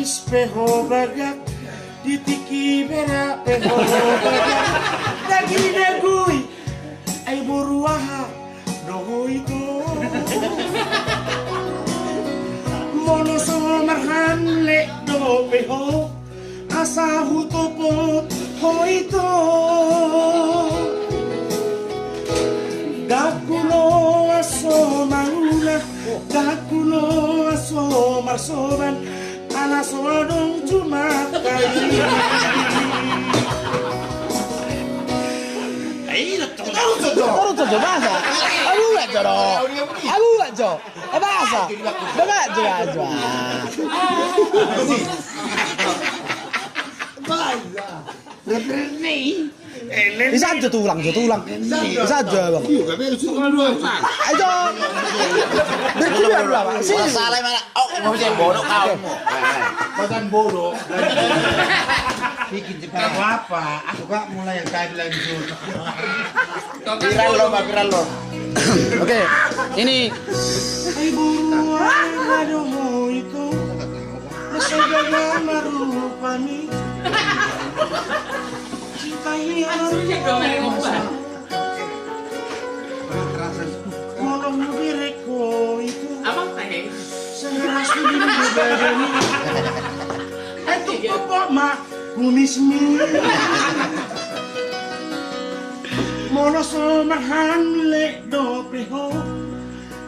Is peho bagak ditiki bera peho bagak dagi dagui ay buruaha doho itu mono somarhan le do peho asa hutopot ho itu dakulo aso marula dakulo aso marsoban anak sodong cuma kali. Taruh tuh bahasa. Abu nggak jorok. Abu nggak jorok. Bahasa. Bapak juga. Bisa aja tulang. Bisa aja bang. Ayo. Berkibar berapa? Sini. Salah mana? Oh, mau jadi bodoh kau. Badan bodoh. Bikin cepat apa? Aku kak mulai yang tadi lanjut. Viral lo. Oke, ini Ay buruan adomo itu Nasagala marupani Cintai Molong bireko itu Seheras di badani Itu popok mak kumismi Mono somahan le do peho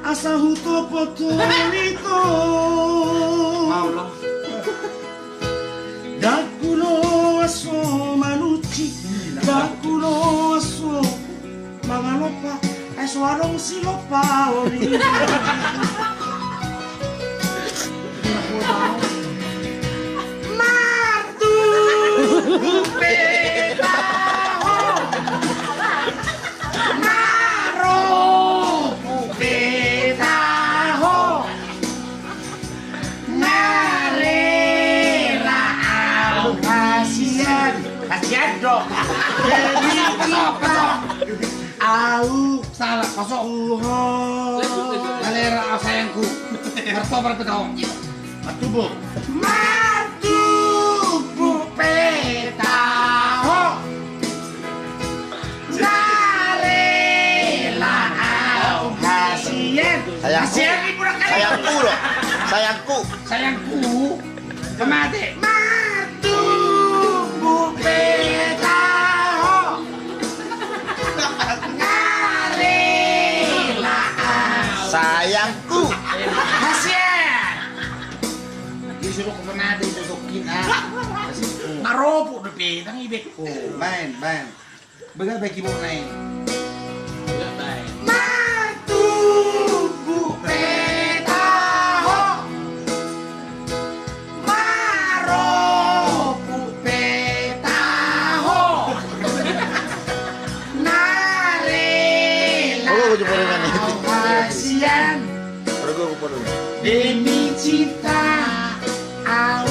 asa huto potolito Allah. dakulo aso manuci dakulo aso mangalopa aso warong silopa ori matu peta kasihan dong au Salah kosong. Galera sayangku. Mertua berpetong. Matubo. matubu petaho narela au kasihan Sayangku loh. Sayangku. Kemate. matubu petaho narela au Sayangku. kasihan Disuruh ke penade tutukin Maropo na petang ibek ko. Bayan. Baga beki mo na yun. matubu petaho maropu petaho narela au kasihan demi cinta au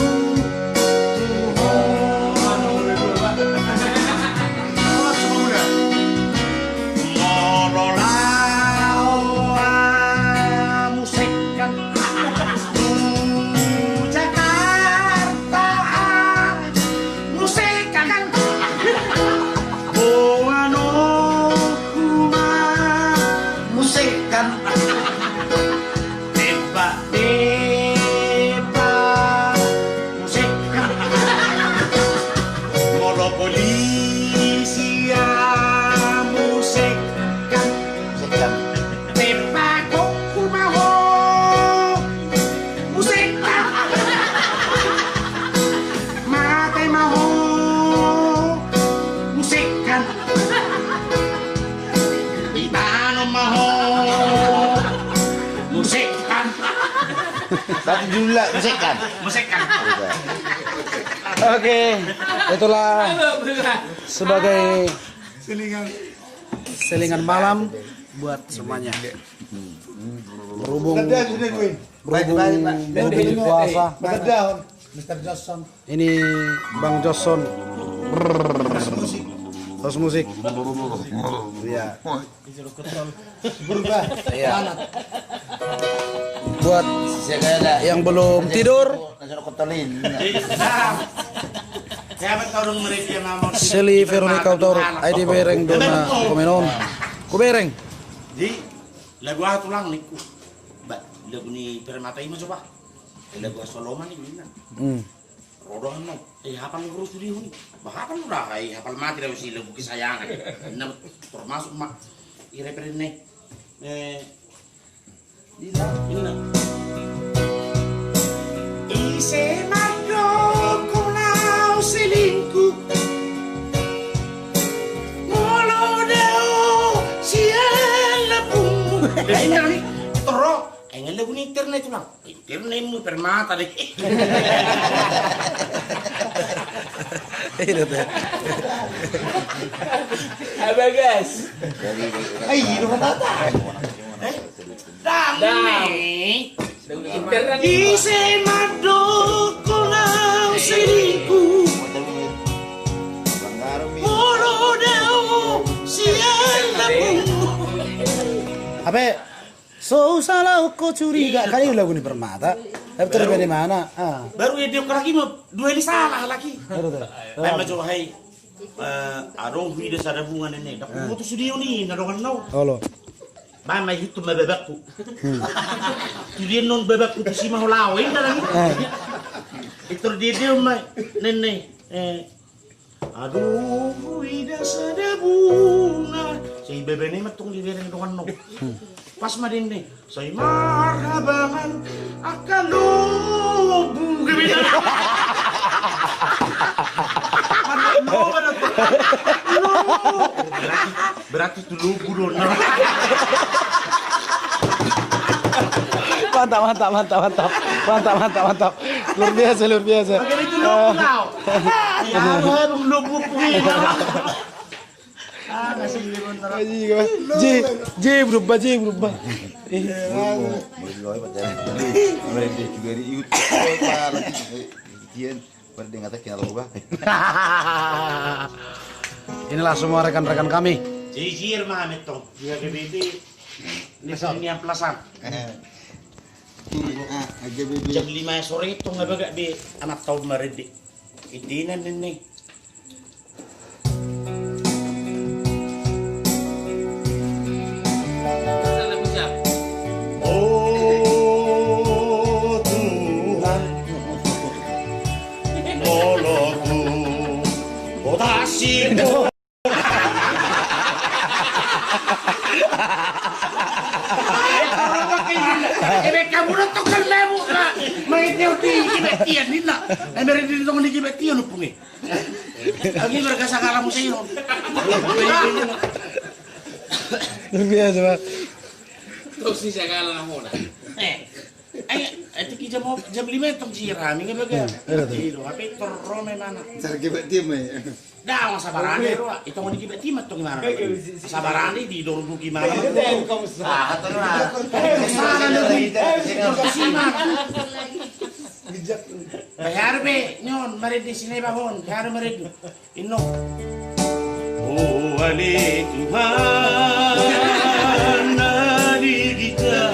Satu dulu lah, musikkan. Oke, itulah sebagai selingan malam buat semuanya. Berhubung bulan puasa, ini Bang Joson Host musik. Iya. Berubah. Iya. Buat yang belum tidur, Seli Veronica Autor, ID bereng dona komenon. Ku bereng. Di lagu aku tulang nih ku. Lagu ni Permata ini coba. Lagu Solomon ini mina. Rodohan no. Hafal guru studi ini. Bahkan udah kayak hafal mati dari si lagu kesayangan. Nah, termasuk mak ireperen nih. Di sana. Ise mado kunau selingkuh. Molo deo siala pun. Ini terus. Engel lagu ni internet tu lang. Internet mo Permata deh. Itu tuh. Abagas. Ay, itu kata. Dami. Internet. Ise mado kunau selingkuh. Molo deo siala pun. Apa? So salah kok curiga kali lagu ini Permata. Tapi terus dari mana? Ah. Baru ya dia lagi mau dua ini salah lagi. Itu tuh. Ay macam hai. Arong video sa dabungan ini. Dapat foto studio ni nadongan no. Halo. Ba may hitum mababak ko. Studio non babak ko si mahulawin na lang. Ito dia may nene. Aduh, vida sa dabungan. Si bebe ni matong di rin nadongan no. Pas madin nih, saya marhaban akan lubung gimana? Berarti itu lugu dong. Mantap. Luar biasa. Bagaimana itu lugu kau? Ya, lugu punya. J berubah. Inilah semua rekan-rekan kami. Jijir mah metong. Dia GBT. Ini yang pelasan. Jam 5 sore itu nggak bagak di anak tahun meredi. Itinan ini. Kamu na tokal lemo ka. May teuti kibetian nila. Ay meron din tong kibetian upong eh. Agi berkasakala mo sa iyo. Luar biasa, Pak. Terus si sakala na muna. Ay, ito ki jam 5 itong jirami nga baga. Ito, hapi torro may mana. Cara kibetian may. Daw sa barani ro. Ito mo di kibetian matong mana. Sa barani di dorong gimana. Ah, ito na. Sana bayar be nyon marid di sini bahon. Bayar marid. Inno. Oh, ali Tuhan nadi kita.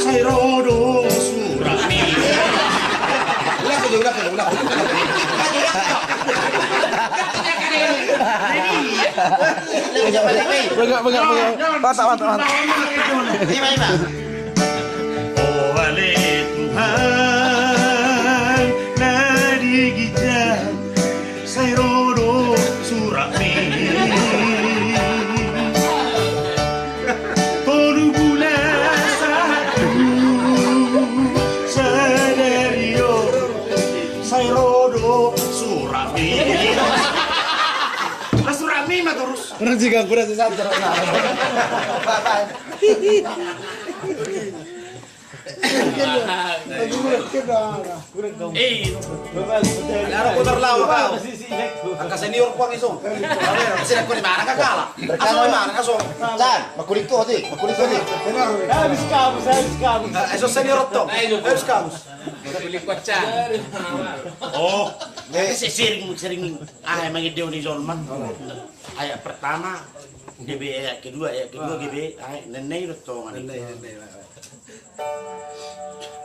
Saya rodo surami. Ulah. Begak. Mantap. Ima. Oh, ale Tuhan nadi kita. Saya rodo surami. Kurang juga kurang sadar. Ano ko tarlaw ka? Ang ka-senior ko ang iso. Kasi nagko ni mana ka kala. Aso ni mana kaso. Saan? Makulit ko di. Habis kamu. Eso senior to. Habis kamu. Kulit kwatsa. Oh, Kasi sering mangideo ni Zolman. Ayat pertama DB ayat kedua GB nenei rotong ani.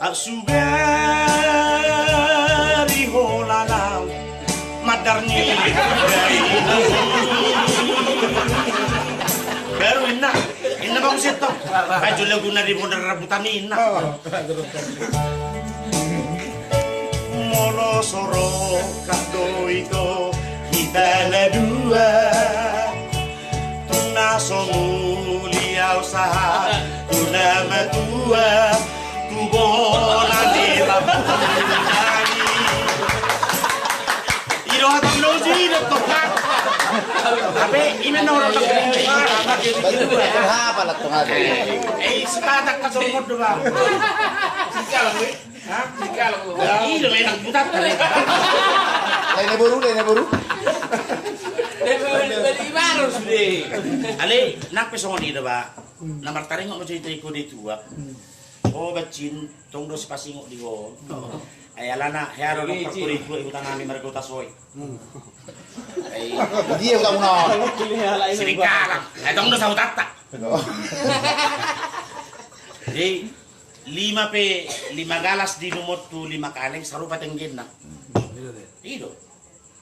Asubari holana madarni baru inna bagus itu baju lagu nari modern rebutan inna molo soro kado itu kita dua tuna somulia usaha tuna matua tubona di rabutani iro hatam loji itu kan tapi ini orang Apa lah tuh ada? sepadak ka sumod ba? Sikalang gue. Hah? Sikalang gue. Iya, menang butat ka. Lainnya buru. Dari baru sudah. Ale, nak pesong ni ba? Namar taring mo cerita ko dito wa. Oh, bacin tong dos pasingok di go. Ay alana, hero no perkurit ko ikutan namin margo tasoy. Ay, Dia udah mau. sinikalang. Ay tong dos sa utata. Jadi 5 galas di lumot tu 5 kaleng saru patenggin na. Itu.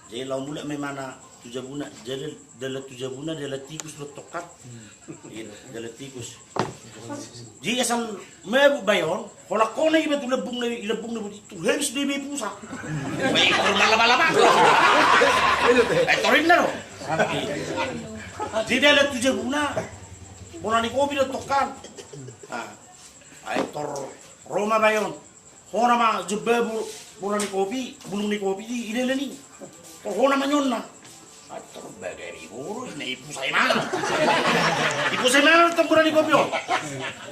Jadi lawan mula memana 7 bulan, jadi dalam 7 bulan dalam tikus lo tokat. Itu, dalam tikus. Jadi asal mebu bayon, kalau kau nak ibat lebung na itu harus dia pusa. Baik kalau lama-lama. Torin na lo. Jadi dalam 7 bulan, bulan ni kopi lo tokat. Ay tor Roma bayon. Hona ma jebabu bulan ni kopi, bulung ni kopi di ile ni. Hona ma nyonna. Ay tor bagari buru ini ibu saya mana? Ibu saya mana temburan ni kopi oh.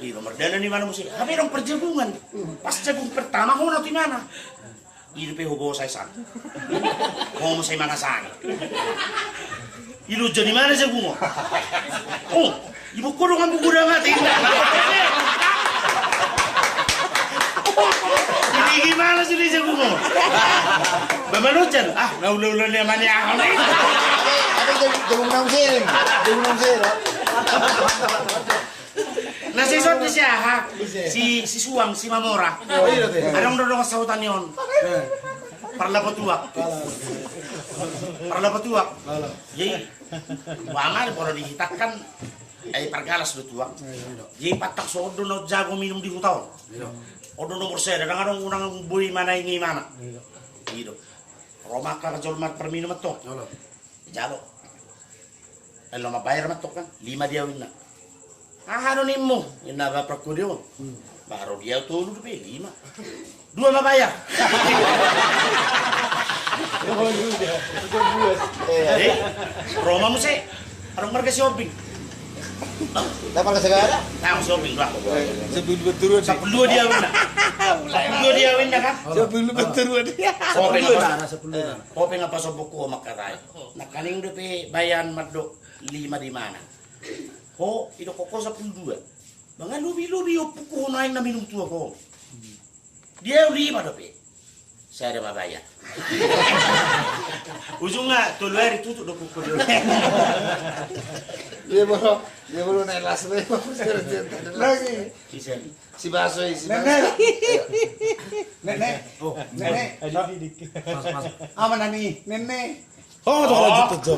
Di nomor dana ni mana mesti. Tapi dong perjabungan. Pas jagung pertama hona di mana? Ilu pe hugo saya san. Homo saya mana san. Ilu jadi mana jagung? Oh, ibu kudu ngambu gudang hati. Ini gimana sih dia jago mo? Bamalucan? Naula-ula naman niya ako na ito. Jagung nang sir. Nasisot na siya ha? Si Suwang, si Mamora. Anong dodong sa hutan yun? Parla patuak. Jadi, wangal kalau dihitakan ay pargalas do tuak. Jadi patak sodo no jago minum di hutan. Odo nomor saya, kadang-kadang unang bui mana ini mana. Gitu. Romak ka jolmat per minum to. Jalo. Elo mabayar matok kan, 5 dia wina. Ano nimo? Ina ba prakudio? Baru dia tulu pe 5. 2 mabayar. Roma mo sih. Anong marga shopping? Dapat ke segala? Tahu shopping lah. Sebelum berturun. 10 dia wina. 10 dia wina kan? Sebelum berturun. Kopeng apa sobuku makaray. Nakaling do pe bayan maddo 5 di mana. Ho, itu koko 12. Mga lubi-lubi upuko naing na minum tua ko. Dia 5 do pe. Saya ada mabayar. Ujungnya tuluari tutup do kuko do. Dia baru naik las lagi. Si Baso si Nenek. Apa nani? Nenek. Oh, lanjut aja.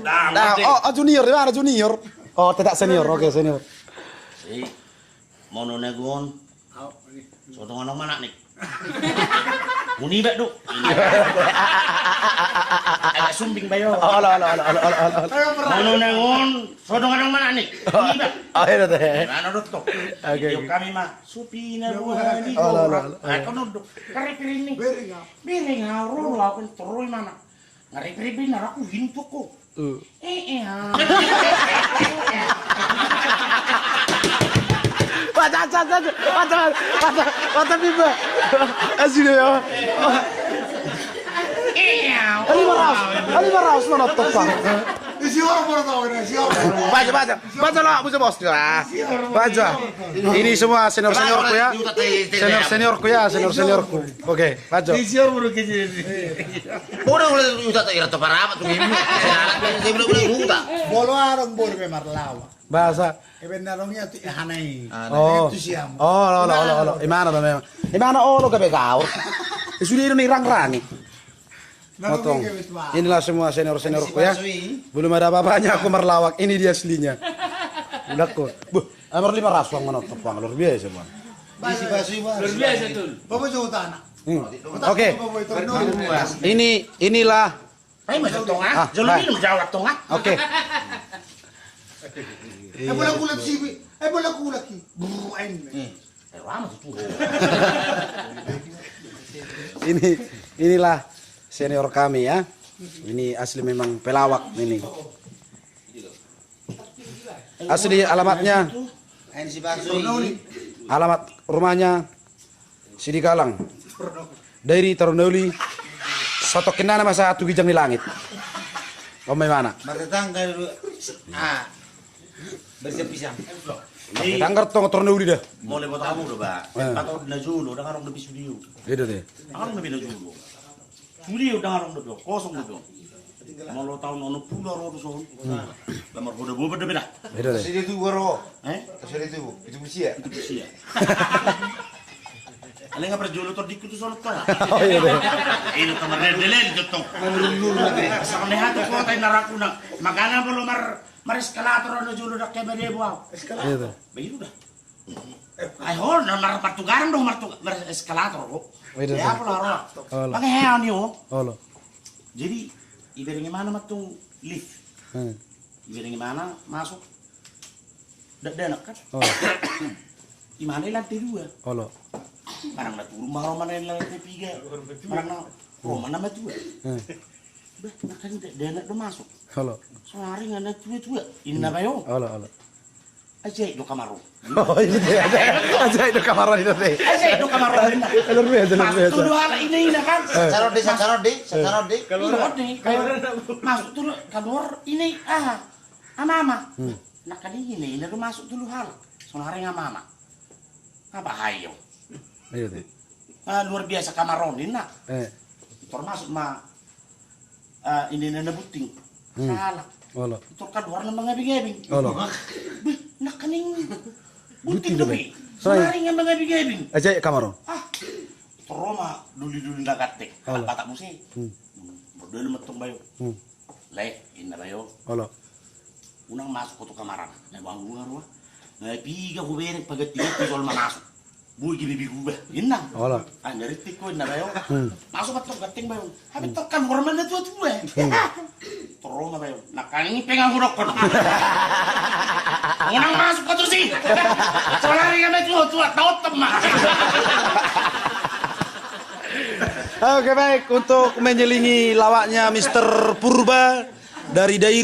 Nah, oh junior di mana junior? Oh, tidak senior. Oke, senior. Mono negon. Sotong anong mana nih? Muni ba do? Ada sumbing bayo. Mono negon. Sotong anong mana nih? Muni ba? Oh, iya teh. Ano do to? Oke. Yung kami ma supina buhani ko. Ako no do. Kare-kare ni. Biring aro ako turoy mana. Ngari-kare na ako hinto ko. Patah pipa. Asli ya. Ali Maraus nonton Pak. Baca lah, bos lah. Baca. Ini semua seniorku ya. Seniorku ya, seniorku. Oke, baca. Udah udah tak ira para apa tuh ini. Saya belum udah. Bolo arong bor be marlawa. Bahasa. Ebenarongnya tu hanai. Oh. Itu siam. Oh. Imana to memang. Imana lo gabe kau. Sudah ini rang-rangi. Potong. Inilah semua seniorku ya. Belum ada apa-apanya aku merlawak. Ini dia aslinya. Udah kok. Amar 500 uang menotop uang luar biasa, Bang. Luar biasa tuh. Bapak jauh tanah. Oke. Inilah. Ay, masuk tongah. Jangan minum jawab tongah. Oke. Bola kulat sih. Bola kulat ki. Lama tuh. Inilah senior kami ya. Ini asli memang pelawak ini. Asli alamatnya. Alamat rumahnya Sidikalang. Dari Tarunoli. Soto kenana masa satu gijang di langit. Om mana? Bertetangga dulu. Bersiap pisang. Tanggar tong Tarunoli dah. Mulai buat kamu udah, Pak. Patut na julo, udah ngarong lebih studio. Itu deh. Ngarong lebih na julo. Studio udah ngarong lebih, kosong lebih. Mau tahun ono pulau rodo son. Lamar bodo bodo beda. Itu deh. Sini tuh goro. Kasih itu bersih ya. Itu bersih. Aleng apa julo tuh dikit tuh soalnya. Oh iya deh. Ini kemarin delel jatuh. Asal lihat tuh kota narakuna. Makanya belum mar eskalator ono julo dak kayak bede buang. Itu. Begitu dah. Ayo, mar patugaran dong mar eskalator kok. Ya apa lah. Pakai hewan yo. Oh lo. Jadi ibaratnya mana matung lift. Ibaratnya mana masuk. Dadak kan. Oh. Di mana lantai 2. Oh lo. Parang na turun mahal man yung lantai 3. Parang na Roma na matu. Bah, nakan dadak do masuk. Oh lo. Sorry nga na tuwa. Ini na ba yun? Oh lo. Ajay do kamaro. Oh ini deh. Aja itu kamar itu deh. Ajay do kamaro. Luar biasa. Masuk tuh ala ini na kan. Sarod deh. Masuk tuh keluar ini mama. Nakali ini do masuk dulu hal. Sorry nga mama. Apa hayo? Iya deh. Luar biasa kamaronin nak. Termasuk ini na buting. Salah. Oh lo. Itu kan warna mengabing-abing. Oh lo. Nak kaning buting lebih. Sari nga mengabing-abing. Aja kamar. Roma duli-duli nagatek. Oh, Batak musi. Berdua metong bayo. Le, inna bayo. Oh lo. Unang masuk ko to kamaran. Na bang luar wa. Na piga ko bere pagati sol masuk. Buy gibi bigu ba. Inna. Oh lo. Dari tiko inna bayo. Masuk batok gating bayo. Habis tokan horman na tuwa. Roma bayo. Nakaning pengang hurok ko. Unang masuk ko to si. Solari kami tuwa taot teman. Oke baik, untuk menyelingi lawaknya Mr. Purba dari Dairi